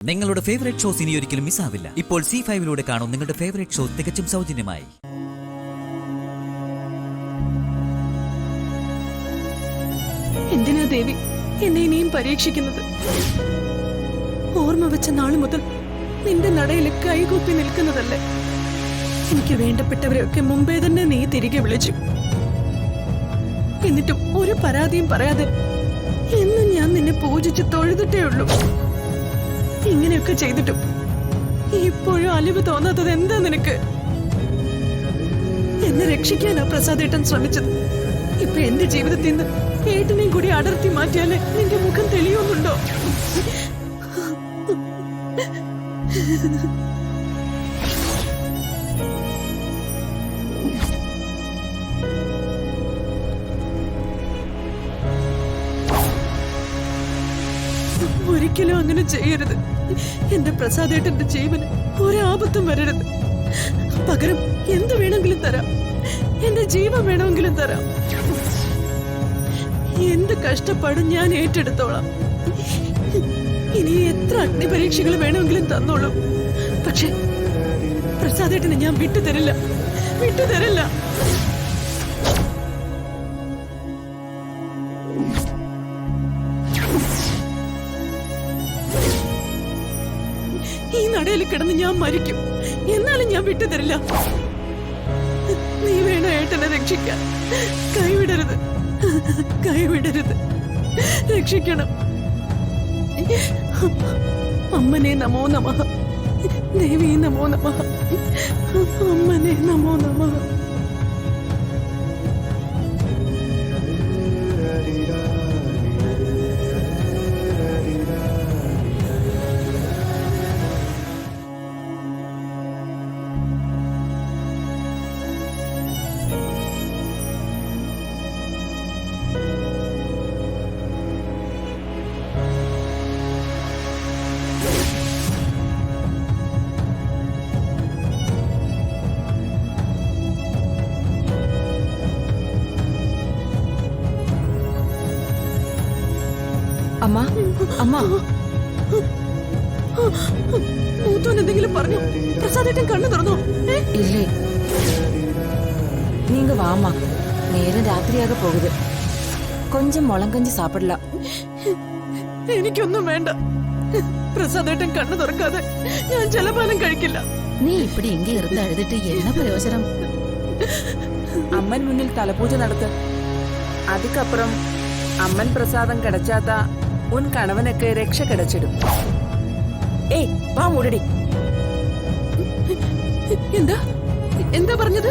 നിങ്ങളുടെ favourite shows ഇനി ഒരിക്കലും മിസ്സാവില്ല. ഇപ്പോൾ C5 കാണും നിങ്ങളുടെ ഫേവറേറ്റ് ഷോ തികച്ചും സൗജന്യമായി. എന്തിനാ ദേവി എന്നെ ഇനിയും പരീക്ഷിക്കുന്നത്? ഓർമ്മ വെച്ച നാളു മുതൽ നിന്റെ നടയിൽ കൈകൂപ്പി നിൽക്കുന്നതല്ലേ. എനിക്ക് വേണ്ടപ്പെട്ടവരെയൊക്കെ മുമ്പേ തന്നെ നീ തിരികെ വിളിച്ചു. എന്നിട്ടും ഒരു പരാതിയും പറയാതെ എന്നും ഞാൻ നിന്നെ പൂജിച്ച് തൊഴുതിട്ടേ ഉള്ളൂ. ഇങ്ങനെയൊക്കെ ചെയ്തിട്ടും ഇപ്പോഴും അലിവ് തോന്നാത്തത് എന്താ നിനക്ക്? എന്നെ രക്ഷിക്കാനാ പ്രസാദേട്ടൻ ശ്രമിച്ചത്. ഇപ്പൊ എന്റെ ജീവിതത്തിൽ നിന്ന് ഏട്ടനെയും കൂടി അടർത്തി മാറ്റിയാലേ നിന്റെ മുഖം തെളിയുന്നുണ്ടോ? ഒരിക്കലും അങ്ങനെ ചെയ്യരുത്. എന്റെ പ്രസാദേട്ടന്റെ ജീവന് ഒരാപത്തും വരരുത്. പകരം എന്ത് വേണമെങ്കിലും തരാം. എന്റെ ജീവൻ വേണമെങ്കിലും തരാം. എന്ത് കഷ്ടപ്പാടും ഞാൻ ഏറ്റെടുത്തോളാം. ഇനി എത്ര അഗ്നിപരീക്ഷകൾ വേണമെങ്കിലും തന്നോളൂ. പക്ഷെ പ്രസാദേട്ടനെ ഞാൻ വിട്ടുതരില്ല, വിട്ടുതരില്ല. ഈ നടയിൽ കിടന്ന് ഞാൻ മരിക്കും, എന്നാലും ഞാൻ വിട്ടുതരില്ല. നീ വേണം ഏട്ടനെ രക്ഷിക്കാൻ. കൈവിടരുത്, കൈവിടരുത്. രക്ഷിക്കണം. അമ്മനെ നമോ നമഃ, ദേവി നമോ നമഃ, അമ്മനെ നമോ നമഃ. അമ്മ, അമ്മ, മൂത്തോൻ എന്തെങ്കിലും പറഞ്ഞു? പ്രസാദേട്ടൻ കണ്ണു തുറന്നോ? ഇല്ലേ, നീങ്ക വാമ്മ. നേരം രാത്രിയാകെ പോകുത്. കൊഞ്ചം മുളങ്കഞ്ചി സാപ്പിടല. എനിക്കൊന്നും വേണ്ട. പ്രസാദേട്ടൻ കണ്ണു തുറക്കാതെ ഞാൻ ജലപാനം കഴിക്കില്ല. നീ ഇപ്പടി എങ്കി ഇറുന്ന് എഴുതിട്ട് എന്ന പ്രയോജനം? അമ്മൻ മുന്നിൽ തലപൂജ നടത്ത്. അതുക്കപ്പുറം അമ്മൻ പ്രസാദം കിടച്ചാത്ത ഉൻ കണവനൊക്കെ രക്ഷ കിടച്ചിടും. ഏയ് വാ മൂടടി. എന്താ എന്താ പറഞ്ഞത്?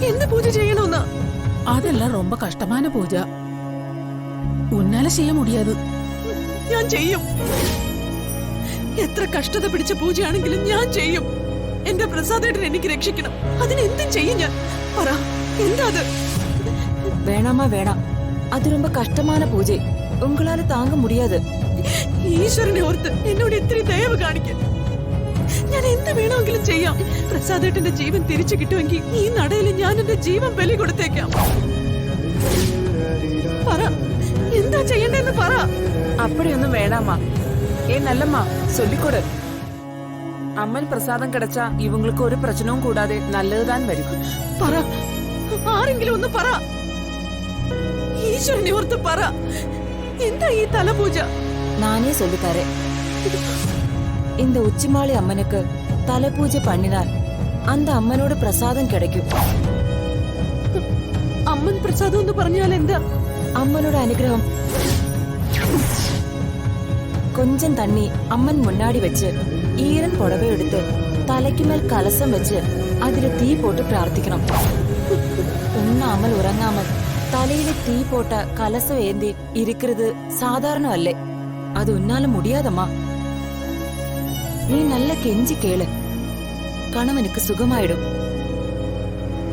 എന്ത് പൂജ ചെയ്യണമെന്നാ? அதெல்லாம் ரொம்ப கஷ்டமான பூஜை. உன்னால செய்ய முடியாது. ഞാൻ ചെയ്യും. എത്ര കഷ്ടത പിടിച്ച പൂജയാണെങ്കിലും ഞാൻ ചെയ്യും. എന്റെ പ്രസാദേട്ടൻ എനിക്ക് രക്ഷിക്കണം. അതിനെന്തും ചെയ്യും ഞാൻ. പറ, എന്താ അത്? വേണാമ്മ വേണം. അത് ரொம்ப കഷ്ടமான പൂജை. ഉങ്ങളാല താങ്ക മുടിയാത്. ഈശ്വരനെ ഓർത്ത് എന്നോട് ഇത്തിരി ദയവ് കാണിക്കാൻ. ഞാൻ എന്ത് വേണമെങ്കിലും ചെയ്യാം. പ്രസാദേട്ടന്റെ ജീവൻ തിരിച്ചു കിട്ടുമെങ്കിൽ ഈ നടയിൽ ഞാൻ എന്റെ ജീവൻ ബലി കൊടുത്തേക്കാം. പറ, എന്താ ചെയ്യണ്ടെന്ന് പറ. അപ്പടിയൊന്നും വേണാമ്മ. നല്ലമ്മ ചൊല്ലിക്കൊട്. അമ്മൻ പ്രസാദം കിടച്ചാ ഇവങ്ങൾക്ക് ഒരു പ്രശ്നവും കൂടാതെ നല്ലതുതാൻ വരും. പറ, ആരെങ്കിലും ഒന്ന് പറ. ഈശ്വരനെ ഓർത്ത് പറ. എന്താ ഈ തലപൂജ? നാനേ ചൊല്ലിത്താരെ. இந்த உச்சிமாளி அம்மனுக்கு തലപൂജ പണിനാൽ അന്ത അമ്മനോട് പ്രസാദം കിടക്കും. അമ്മൻ പ്രസാദം എന്ന് പറഞ്ഞാൽ എന്താ? അമ്മനോട് അനുഗ്രഹം. കൊഞ്ചം തണ്ണി അമ്മൻ മുന്നാടി വെച്ച് ഈരൻ പുടവയെടുത്ത് തലയ്ക്കുമേൽ കലസം വെച്ച് അതിൽ തീ പോട്ട് പ്രാർത്ഥിക്കണം. ഉണ്ണാമൽ ഉറങ്ങാമൽ തലയിലെ തീ പോട്ട കലസം ഏന്തി ഇരിക്കരുത് സാധാരണമല്ലേ. അത് ഉന്നാലും മുടിയാതമ്മ. നീ നല്ല കെഞ്ചി കേള്. കണവനുക്ക് സുഖമായിടും.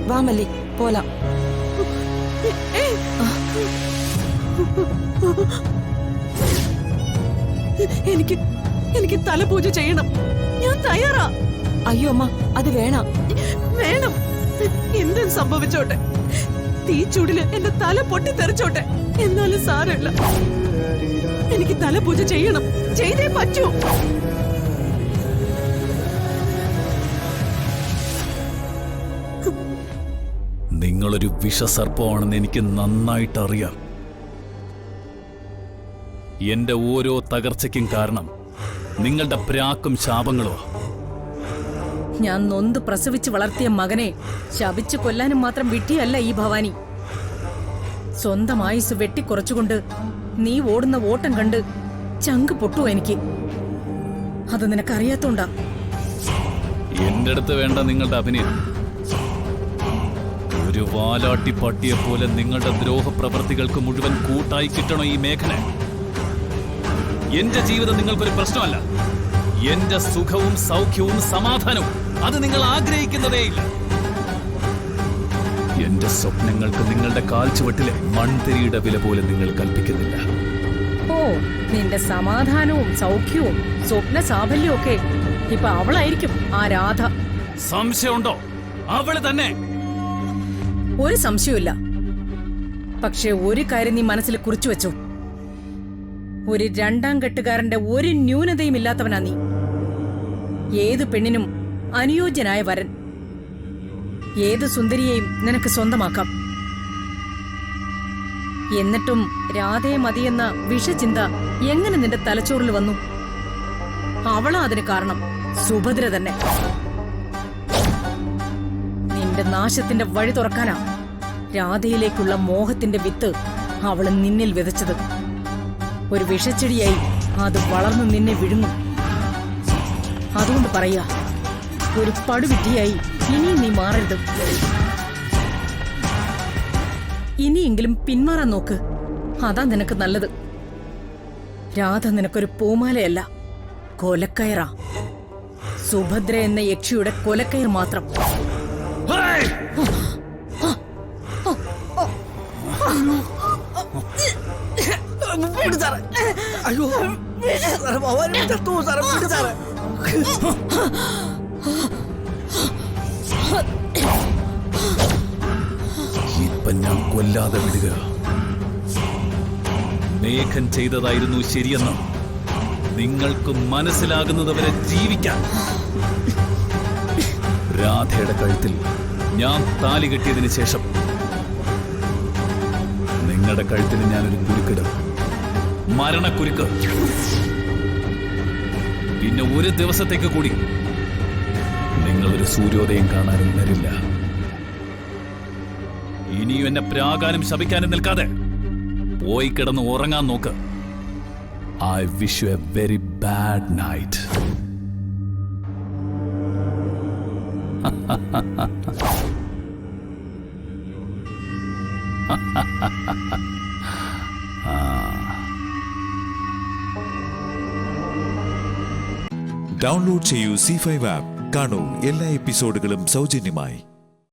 വാമല്ലി പോലാം. എനിക്ക് തലപൂജ ചെയ്യണം. ഞാൻ തയ്യാറാ. അയ്യോ അമ്മ, അത് വേണം. വേണം. എന്തും സംഭവിച്ചോട്ടെ. തീ ചൂടില് എന്റെ തല പൊട്ടിത്തെറിച്ചോട്ടെ. എന്നാലും സാരമില്ല. എനിക്ക് തലപൂജ ചെയ്യണം, ചെയ്തേ പറ്റൂ. നിങ്ങളൊരു വിഷസർപ്പമാണെന്ന് എനിക്ക് നന്നായിട്ട് അറിയാം. എന്റെ ഓരോ തകർച്ചയ്ക്കും കാരണം നിങ്ങളുടെ പ്രാക്കും ശാപങ്ങളോ. ഞാൻ നൊന്ത് പ്രസവിച്ച് വളർത്തിയ മകനെ ശപിച്ചു കൊല്ലാനും മാത്രം വിട്ടിയല്ല ഈ ഭവാനി. സ്വന്തം ആയുസ് വെട്ടിക്കുറച്ചുകൊണ്ട് നീ ഓടുന്ന ഓട്ടം കണ്ട് ചങ്ക് പൊട്ടു എനിക്ക്. അത് നിനക്കറിയാത്തോണ്ടാ. എന്റെ അടുത്ത് വേണ്ട നിങ്ങളുടെ അഭിനയം. ഒരു വാലാട്ടി പട്ടിയെ പോലെ നിങ്ങളുടെ ദ്രോഹപ്രവർത്തികൾക്ക് മുഴുവൻ കൂട്ടായി കിട്ടണോ ഈ മേഖല? എന്റെ ജീവിതം നിങ്ങൾക്കൊരു പ്രശ്നമല്ല. എന്റെ സുഖവും സൗഖ്യവും സമാധാനവും അത് നിങ്ങൾ ആഗ്രഹിക്കുന്നതേയില്ല. എന്റെ സ്വപ്നങ്ങൾക്ക് നിങ്ങളുടെ കാൽച്ചുവട്ടിലെ മൺതിരിയുടെ വില പോലും നിങ്ങൾ കൽപ്പിക്കുന്നില്ല. ഓ, നിന്റെ സമാധാനവും സൗഖ്യവും സ്വപ്ന സാഫല്യവും ഒക്കെ ഇപ്പൊ അവളായിരിക്കും, ആ രാധ. സംശയമുണ്ടോ? അവള് തന്നെ. ഒരു സംശയമില്ല. പക്ഷെ ഒരു കാര്യം നീ മനസ്സിൽ കുറിച്ചു വെച്ചോ. ഒരു രണ്ടാം കെട്ടുകാരന്റെ ഒരു ന്യൂനതയും ഇല്ലാത്തവനാ നീ. ഏത് പെണ്ണിനും അനുയോജ്യനായ വരൻ. ഏത് സുന്ദരിയെയും നിനക്ക് സ്വന്തമാക്കാം. എന്നിട്ടും രാധയെ മതിയെന്ന വിഷചിന്ത എങ്ങനെ നിന്റെ തലച്ചോറിൽ വന്നു? അവളാ അതിന് കാരണം, സുഭദ്ര തന്നെ. നിന്റെ നാശത്തിന്റെ വഴി തുറക്കാനാ രാധയിലേക്കുള്ള മോഹത്തിന്റെ വിത്ത് അവള് നിന്നിൽ വിതച്ചത്. ഒരു വിഷച്ചെടിയായി അത് വളർന്നു നിന്നെ വിഴുങ്ങും. അതുകൊണ്ട് പറയാ, ഒരു പടുവിദ്യയായി ഇനിയും നീ മാറരുത്. ഇനിയെങ്കിലും പിന്മാറാൻ നോക്ക്. അതാ നിനക്ക് നല്ലത്. രാധ നിനക്കൊരു പൂമാലയല്ല, കൊലക്കയറാ. സുഭദ്ര എന്ന യക്ഷിയുടെ കൊലക്കയർ മാത്രം. അയ്യോ ഇപ്പൊ ഞാൻ കൊല്ലാതെ വിടുക. മേഘൻ ചെയ്തതായിരുന്നു ശരിയെന്ന് നിങ്ങൾക്ക് മനസ്സിലാകുന്നതുവരെ ജീവിക്കാൻ. രാധയുടെ കഴുത്തിൽ ഞാൻ താലി കെട്ടിയതിനു ശേഷം നിങ്ങളുടെ കഴുത്തിന് ഞാനൊരു കുരുക്കിടും, മരണക്കുരുക്ക്. പിന്നെ ഒരു ദിവസത്തേക്ക് കൂടി നിങ്ങളൊരു സൂര്യോദയം കാണാനും വരില്ല. ഇനിയും എന്നെ പ്രാകാനും ശപിക്കാനും നിൽക്കാതെ പോയി കിടന്ന് ഉറങ്ങാൻ നോക്ക്. I wish you A very bad night. Download ചെയ്യൂ C5 ആപ്പ്. കാണൂ എല്ലാ എപ്പിസോഡുകളും സൗജന്യമായി.